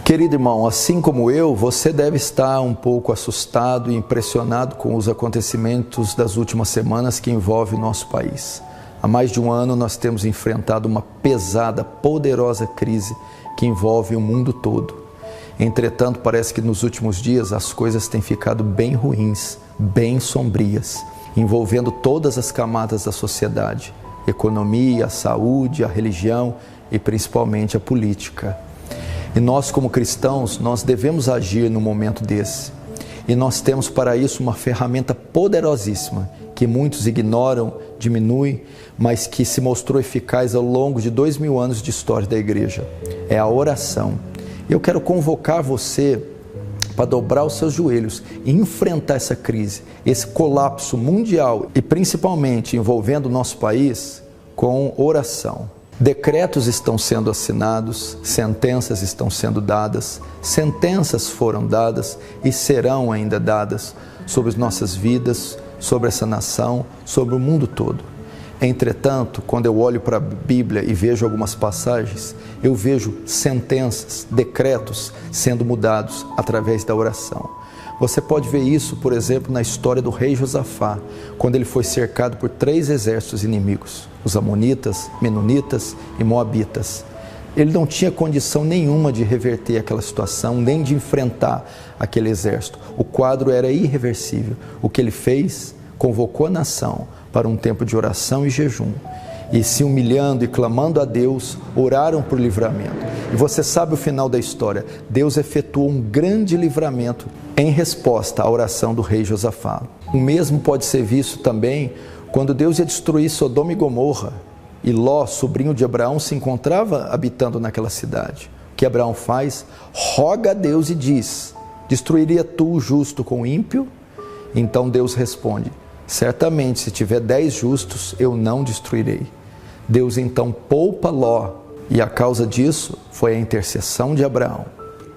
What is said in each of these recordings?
Querido irmão, assim como eu, você deve estar um pouco assustado e impressionado com os acontecimentos das últimas semanas que envolvem o nosso país. Há mais de um ano nós temos enfrentado uma pesada, poderosa crise que envolve o mundo todo. Entretanto, parece que nos últimos dias as coisas têm ficado bem ruins, bem sombrias, envolvendo todas as camadas da sociedade: economia, a saúde, a religião e principalmente a política. E nós, como cristãos, nós devemos agir no momento desse. E nós temos para isso uma ferramenta poderosíssima, que muitos ignoram, diminuem, mas que se mostrou eficaz ao longo de 2000 anos de história da igreja. É a oração. Eu quero convocar você para dobrar os seus joelhos e enfrentar essa crise, esse colapso mundial e principalmente envolvendo o nosso país com oração. Decretos estão sendo assinados, sentenças estão sendo dadas, sentenças foram dadas e serão ainda dadas sobre as nossas vidas, sobre essa nação, sobre o mundo todo. Entretanto, quando eu olho para a Bíblia e vejo algumas passagens, eu vejo sentenças, decretos sendo mudados através da oração. Você pode ver isso, por exemplo, na história do rei Josafá, quando ele foi cercado por 3 exércitos inimigos, os amonitas, menonitas e moabitas. Ele não tinha condição nenhuma de reverter aquela situação, nem de enfrentar aquele exército. O quadro era irreversível. O que ele fez? Convocou a nação para um tempo de oração e jejum. E se humilhando e clamando a Deus, oraram por livramento. E você sabe o final da história. Deus efetuou um grande livramento em resposta à oração do rei Josafá. O mesmo pode ser visto também quando Deus ia destruir Sodoma e Gomorra. E Ló, sobrinho de Abraão, se encontrava habitando naquela cidade. O que Abraão faz? Roga a Deus e diz: destruiria tu o justo com o ímpio? Então Deus responde: certamente, se tiver 10 justos, eu não destruirei. Deus então poupa Ló, e a causa disso foi a intercessão de Abraão,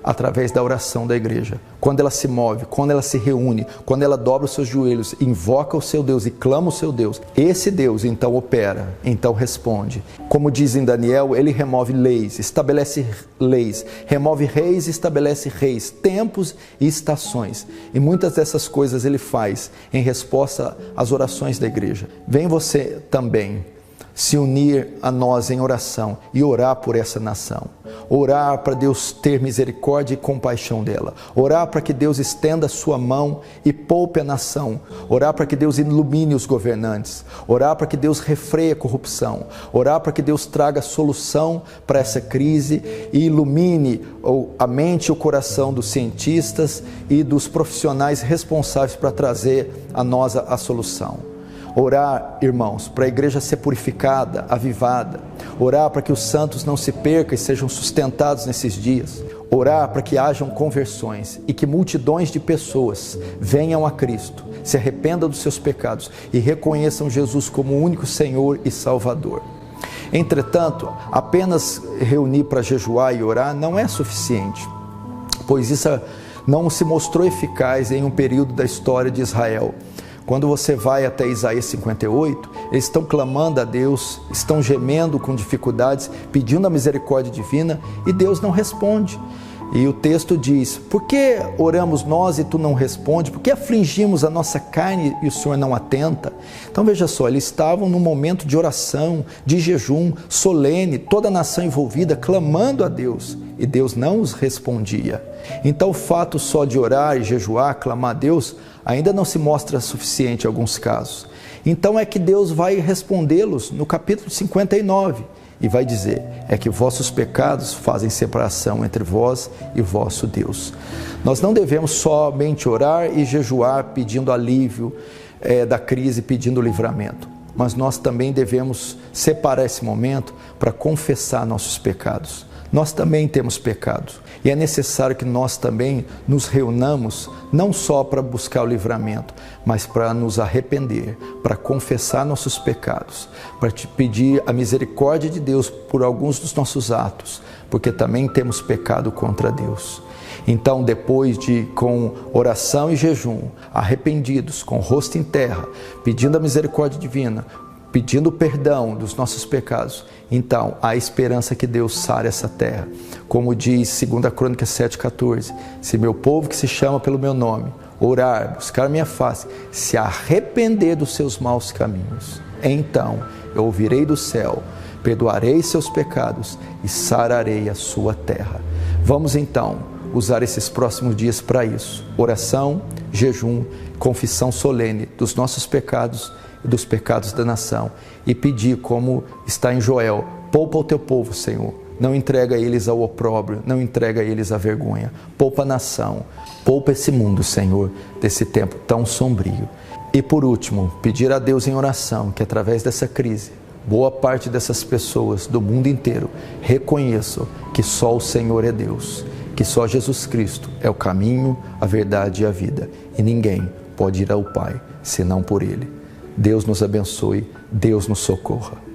através da oração da igreja. Quando ela se move, quando ela se reúne, quando ela dobra os seus joelhos, invoca o seu Deus e clama o seu Deus, esse Deus então opera, então responde. Como diz em Daniel, ele remove leis, estabelece leis, remove reis e estabelece reis, tempos e estações. E muitas dessas coisas ele faz em resposta às orações da igreja. Vem você também se unir a nós em oração e orar por essa nação. Orar para Deus ter misericórdia e compaixão dela. Orar para que Deus estenda a sua mão e poupe a nação. Orar para que Deus ilumine os governantes. Orar para que Deus refreie a corrupção. Orar para que Deus traga solução para essa crise e ilumine a mente e o coração dos cientistas e dos profissionais responsáveis para trazer a nós a solução. Orar, irmãos, para a igreja ser purificada, avivada. Orar para que os santos não se percam e sejam sustentados nesses dias. Orar para que hajam conversões e que multidões de pessoas venham a Cristo, se arrependam dos seus pecados e reconheçam Jesus como o único Senhor e Salvador. Entretanto, apenas reunir para jejuar e orar não é suficiente, pois isso não se mostrou eficaz em um período da história de Israel. Quando você vai até Isaías 58, eles estão clamando a Deus, estão gemendo com dificuldades, pedindo a misericórdia divina, e Deus não responde. E o texto diz: por que oramos nós e tu não responde? Por que afligimos a nossa carne e o Senhor não atenta? Então veja só, eles estavam num momento de oração, de jejum, solene, toda a nação envolvida, clamando a Deus, e Deus não os respondia. Então o fato só de orar e jejuar, clamar a Deus, ainda não se mostra suficiente em alguns casos. Então é que Deus vai respondê-los no capítulo 59 e vai dizer: é que vossos pecados fazem separação entre vós e vosso Deus. Nós não devemos somente orar e jejuar pedindo alívio da crise, pedindo livramento, mas nós também devemos separar esse momento para confessar nossos pecados. Nós também temos pecados e é necessário que nós também nos reunamos não só para buscar o livramento, mas para nos arrepender, para confessar nossos pecados, para te pedir a misericórdia de Deus por alguns dos nossos atos, porque também temos pecado contra Deus. Então, depois de, com oração e jejum, arrependidos, com o rosto em terra, pedindo a misericórdia divina, pedindo perdão dos nossos pecados, então há esperança que Deus sare essa terra. Como diz 2 Crônicas 7,14, se meu povo que se chama pelo meu nome, orar, buscar minha face, se arrepender dos seus maus caminhos, então eu ouvirei do céu, perdoarei seus pecados e sararei a sua terra. Vamos então usar esses próximos dias para isso. Oração, jejum, confissão solene dos nossos pecados e dos pecados da nação. E pedir, como está em Joel, poupa o teu povo, Senhor. Não entrega eles ao opróbrio, não entrega eles à vergonha. Poupa a nação, poupa esse mundo, Senhor, desse tempo tão sombrio. E por último, pedir a Deus em oração que através dessa crise, boa parte dessas pessoas do mundo inteiro reconheçam que só o Senhor é Deus, que só Jesus Cristo é o caminho, a verdade e a vida. E ninguém pode ir ao Pai senão por Ele. Deus nos abençoe, Deus nos socorra.